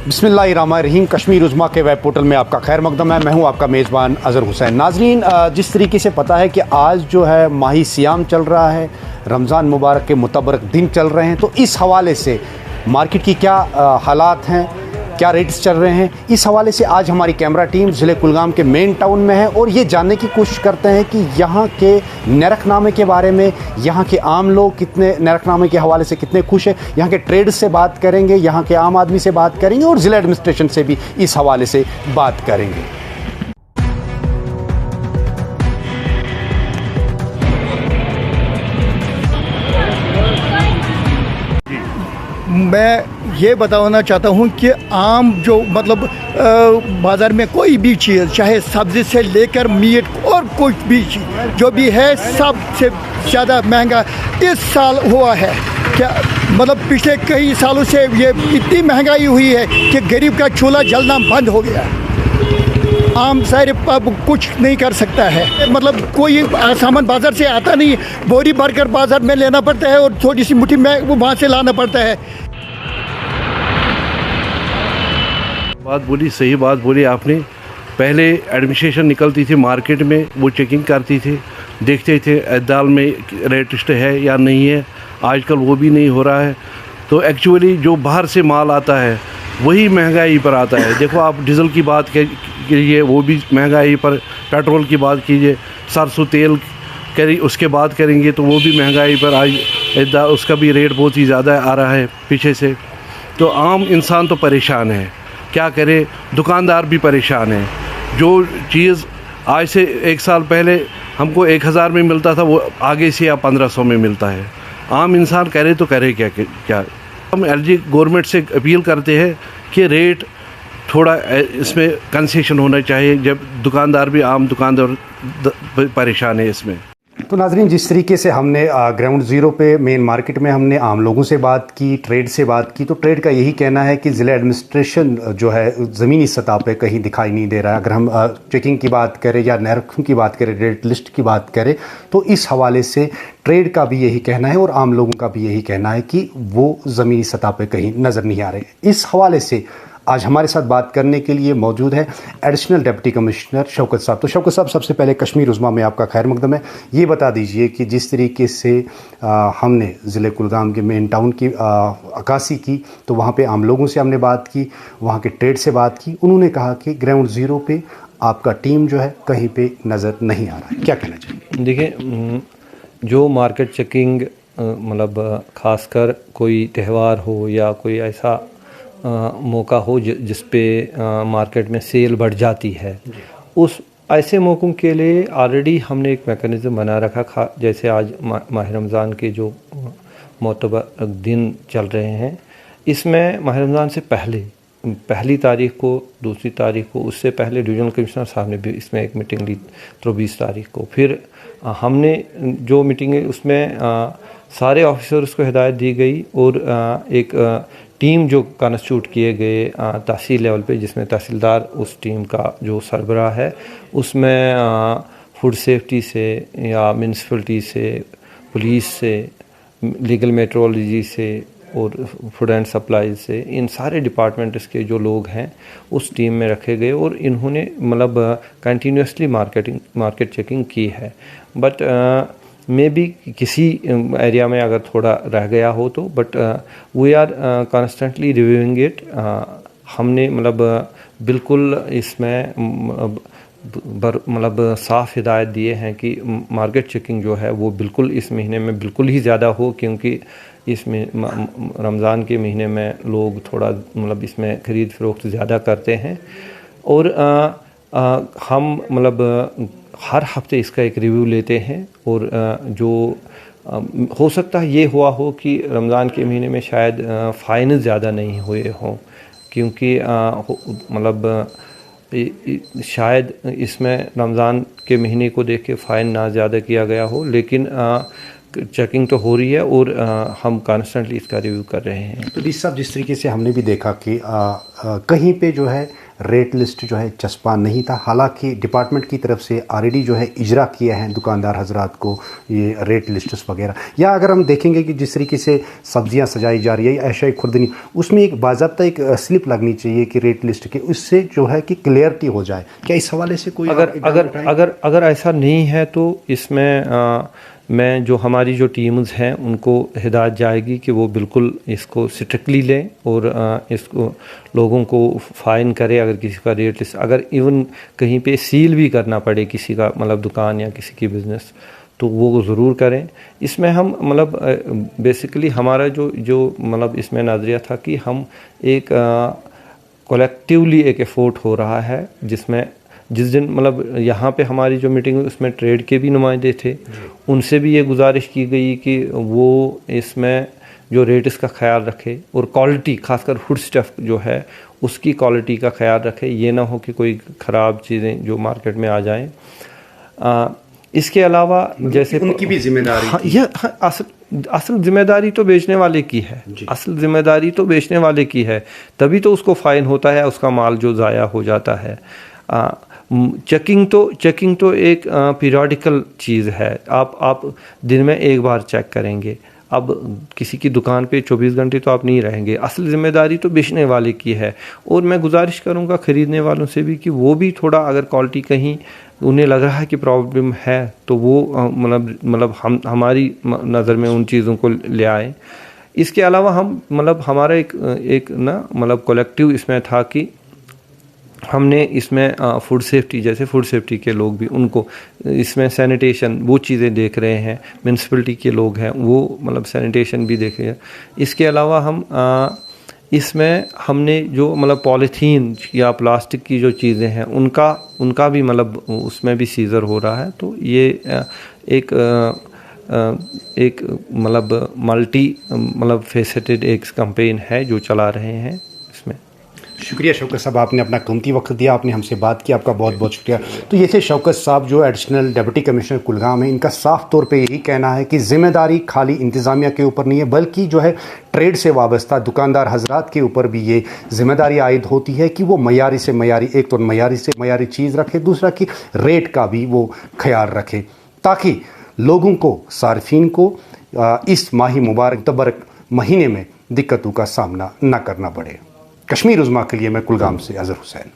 बिस्मिल्लाहिर्रहमानिर्रहीम। कश्मीर उज़्मा के web portal में आपका खैर मकदम है। मैं हूं आपका मेज़बान अज़हर हुसैन। नाज़रीन, जिस तरीके से पता है कि आज जो है माही सियाम चल रहा है, रमज़ान मुबारक के मुतबरक दिन चल रहे हैं, तो इस हवाले से मार्केट की क्या हालात हैं, क्या रेट्स चल रहे हैं, इस हवाले से आज हमारी कैमरा टीम ज़िले कुलगाम के मेन टाउन में है और ये जानने की कोशिश करते हैं कि यहाँ के नरखनामे के बारे में, यहाँ के आम लोग कितने नरखनामे के हवाले से कितने खुश हैं। यहाँ के ट्रेड से बात करेंगे, यहाँ के आम आदमी से बात करेंगे और ज़िला एडमिनिस्ट्रेशन से भी इस हवाले से बात करेंगे। मैं ये बताना चाहता हूँ कि आम जो मतलब बाज़ार में कोई भी चीज़, चाहे सब्ज़ी से लेकर मीट और कुछ भी चीज़ जो भी है, सबसे ज़्यादा महंगा इस साल हुआ है। क्या मतलब पिछले कई सालों से ये इतनी महंगाई हुई है कि गरीब का चूल्हा जलना बंद हो गया। आम सारे अब कुछ नहीं कर सकता है, मतलब कोई सामान बाज़ार से आता नहीं, बोरी भरकर बाज़ार में लेना पड़ता है और थोड़ी सी मुट्ठी में वो वहाँ से लाना पड़ता है। बात बोली, सही बात बोली आपने। पहले एडमिनिस्ट्रेशन निकलती थी मार्केट में, वो चेकिंग करती थी, देखते थे दाल में रेट लिस्ट है या नहीं है। आजकल वो भी नहीं हो रहा है। तो एक्चुअली जो बाहर से माल आता है वही महंगाई पर आता है। देखो, आप डीजल की बात कीजिए, वो भी महंगाई पर, पेट्रोल की बात कीजिए, सरसों तेल करी उसके बात करेंगे तो वो भी महंगाई पर आज उसका भी रेट बहुत ही ज़्यादा आ रहा है पीछे से। तो आम इंसान तो परेशान है, क्या करे, दुकानदार भी परेशान है। जो चीज़ आज से एक साल पहले हमको 1000 में मिलता था, वो आगे से या 1500 में मिलता है। आम इंसान करे तो करे क्या। हम एलजी गवर्नमेंट से अपील करते हैं कि रेट थोड़ा इसमें कंसेशन होना चाहिए, जब दुकानदार भी, आम दुकानदार परेशान है इसमें। तो नाज़रीन, जिस तरीके से हमने ग्राउंड ज़ीरो पे मेन मार्केट में हमने आम लोगों से बात की, ट्रेड से बात की, तो ट्रेड का यही कहना है कि ज़िला एडमिनिस्ट्रेशन जो है ज़मीनी सतह पे कहीं दिखाई नहीं दे रहा है। अगर हम चेकिंग की बात करें या नरखों की बात करें, रेट लिस्ट की बात करें, तो इस हवाले से ट्रेड का भी यही कहना है और आम लोगों का भी यही कहना है कि वो ज़मीनी सतह पर कहीं नज़र नहीं आ रहे। इस हवाले से आज हमारे साथ बात करने के लिए मौजूद है एडिशनल डिप्टी कमिश्नर शौकत साहब। तो शौकत साहब, सबसे पहले कश्मीर उज़्मा में आपका खैर मकदम है। ये बता दीजिए कि जिस तरीके से हमने ज़िले कुलगाम के मेन टाउन की अक्कासी की, तो वहाँ पे आम लोगों से हमने बात की, वहाँ के ट्रेड से बात की। उन्होंने कहा कि ग्राउंड ज़ीरो पे आपका टीम जो है कहीं पे नज़र नहीं आ रहा है। क्या कहना चाहिए? देखिए, जो मार्केट चेकिंग मतलब ख़ासकर कोई त्यौहार हो या कोई ऐसा मौका हो जिस पे मार्केट में सेल बढ़ जाती है, उस ऐसे मौक़ों के लिए ऑलरेडी हमने एक मैकेनिज़्म बना रखा। जैसे आज माह रमज़ान के जो मोतबर दिन चल रहे हैं, इसमें माह रमज़ान से पहले पहली तारीख़ को, दूसरी तारीख़ को, उससे पहले डिवीज़नल कमिश्नर साहब ने भी इसमें एक मीटिंग ली 23 तारीख़ को। फिर हमने जो मीटिंग है उसमें सारे ऑफिसर्स को हिदायत दी गई और एक टीम जो कॉन्स्टिट्यूट किए गए तहसील लेवल पे, जिसमें तहसीलदार उस टीम का जो सरबराह है, उसमें फूड सेफ्टी से या म्यूनसिपलिटी से, पुलिस से, लीगल मेट्रोलॉजी से और फूड एंड सप्लाई से, इन सारे डिपार्टमेंट्स के जो लोग हैं उस टीम में रखे गए और इन्होंने मतलब कंटिन्यूसली मार्केट चेकिंग की है। बट मे बी किसी एरिया में अगर थोड़ा रह गया हो तो, but we are constantly reviewing it. हमने मतलब बिल्कुल इसमें मतलब साफ़ हिदायत दिए हैं कि मार्केट चेकिंग जो है वो बिल्कुल इस महीने में बिल्कुल ही ज़्यादा हो, क्योंकि इसमें रमज़ान के महीने में लोग थोड़ा मतलब इसमें ख़रीद फ़रोख्त ज़्यादा करते हैं। और हम मतलब हर हफ्ते इसका एक रिव्यू लेते हैं और जो हो सकता है ये हुआ हो कि रमज़ान के महीने में शायद फ़ाइन ज़्यादा नहीं हुए हों, क्योंकि मतलब शायद इसमें रमज़ान के महीने को देख के फ़ाइन ना ज़्यादा किया गया हो, लेकिन चेकिंग तो हो रही है और हम कॉन्स्टेंटली इसका रिव्यू कर रहे हैं। तो डी साहब, जिस तरीके से हमने भी देखा कि कहीं पे जो है रेट लिस्ट जो है चस्पा नहीं था, हालांकि डिपार्टमेंट की तरफ से ऑलरेडी जो है इजरा किया है दुकानदार हजरात को ये रेट लिस्ट्स वगैरह। या अगर हम देखेंगे कि जिस तरीके से सब्जियां सजाई जा रही है ऐशा खुर्दनी, उसमें एक बाज़ाब्ता एक स्लिप लगनी चाहिए कि रेट लिस्ट के, उससे जो है कि क्लियरिटी हो जाए। क्या इस हवाले से कोई अगर ऐसा नहीं है तो इसमें मैं जो हमारी जो टीम्स हैं उनको हिदायत जाएगी कि वो बिल्कुल इसको स्ट्रिक्टली लें और इसको लोगों को फ़ाइन करे अगर किसी का रेट लिस्ट, अगर इवन कहीं पे सील भी करना पड़े किसी का मतलब दुकान या किसी की बिज़नेस तो वो ज़रूर करें। इसमें हम मतलब बेसिकली हमारा जो मतलब इसमें नज़रिया था कि हम एक कलेक्टिवली एक एफर्ट हो रहा है जिसमें जिस दिन मतलब यहाँ पे हमारी जो मीटिंग हुई उसमें ट्रेड के भी नुमाइंदे थे, उनसे भी ये गुजारिश की गई कि वो इसमें जो रेट इसका ख्याल रखे और क्वालिटी खासकर फूड स्टफ जो है उसकी क्वालिटी का ख्याल रखे, ये ना हो कि कोई ख़राब चीज़ें जो मार्केट में आ जाएं। इसके अलावा जैसे उनकी भी जिम्मेदारी हाँ, यह असल जिम्मेदारी तो बेचने वाले की है, असल जिम्मेदारी तो बेचने वाले की है, तभी तो उसको फ़ाइन होता है, उसका माल जो ज़ाया हो जाता है। चेकिंग तो एक पीरियडिकल चीज़ है, आप दिन में एक बार चेक करेंगे। अब किसी की दुकान पे 24 घंटे तो आप नहीं रहेंगे, असल ज़िम्मेदारी तो बेचने वाले की है। और मैं गुजारिश करूँगा ख़रीदने वालों से भी कि वो भी थोड़ा अगर क्वालिटी कहीं उन्हें लग रहा है कि प्रॉब्लम है तो वो मतलब हमारी नज़र में उन चीज़ों को ले आए। इसके अलावा हम मतलब हमारा एक ना मतलब कलेक्टिव इसमें था कि हमने इसमें फूड सेफ्टी, जैसे फूड सेफ्टी के लोग भी उनको इसमें सैनिटेशन वो चीज़ें देख रहे हैं, म्यूनसिपलिटी के लोग हैं वो मतलब सैनिटेशन भी देख रहे हैं। इसके अलावा हम इसमें हमने जो मतलब पॉलीथीन या प्लास्टिक की जो चीज़ें हैं उनका भी मतलब उसमें भी सीज़र हो रहा है। तो ये एक मतलब मल्टी मतलब फेसेटेड एक कैंपेन है जो चला रहे हैं इसमें। शुक्रिया शौकत साहब, आपने अपना कीमती वक्त दिया, आपने हमसे बात की, आपका बहुत बहुत शुक्रिया। तो ये थे शौकत साहब जो एडिशनल डिप्टी कमिश्नर कुलगाम है। इनका साफ तौर पे यही कहना है कि ज़िम्मेदारी खाली इंतज़ामिया के ऊपर नहीं है, बल्कि जो है ट्रेड से वाबस्ता दुकानदार हजरात के ऊपर भी ये जिम्मेदारी आयद होती है कि वो मयारी से मयारी, एक तो मयारी से मयारी चीज़ रखे, दूसरा कि रेट का भी वो ख्याल रखे, ताकि लोगों को, सार्फिन को इस माही मुबारक तबरक महीने में दिक्कतों का सामना न करना पड़े। कश्मीर उज़्मा के लिए मैं कुलगाम से अज़हर हुसैन।